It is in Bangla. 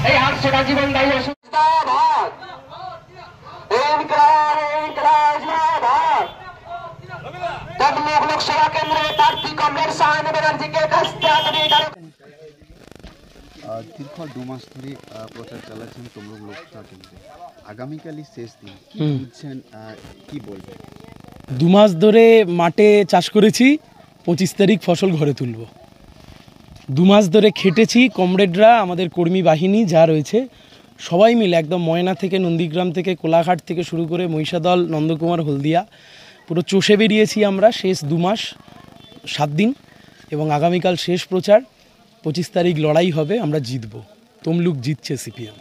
এই হাস্যটা জীবন দায়ী লোকসভা কেন্দ্রে প্রার্থী কমরেড সায়ন ব্যানার্জিকে দীর্ঘ 2 মাস ধরে প্রচার চালাচ্ছেন তমলুক লোকসভা কেন্দ্রে, আগামীকালই শেষ দিন, কি বুঝছেন, কি বলবেন? 2 মাস ধরে মাঠে চাষ করেছি, 25 তারিখ ফসল ঘরে তুলব। 2 মাস ধরে খেটেছি, কমরেডরা আমাদের কর্মী বাহিনী যা রয়েছে সবাই মিলে একদম ময়না থেকে নন্দীগ্রাম থেকে কোলাঘাট থেকে শুরু করে মহিষাদল নন্দকুমার হলদিয়া পুরো চষে বেরিয়েছি আমরা শেষ 2 মাস 7 দিন, এবং আগামীকাল শেষ প্রচার। 25 তারিখ লড়াই হবে, আমরা জিতব। তমলুক জিতছে সিপিএম।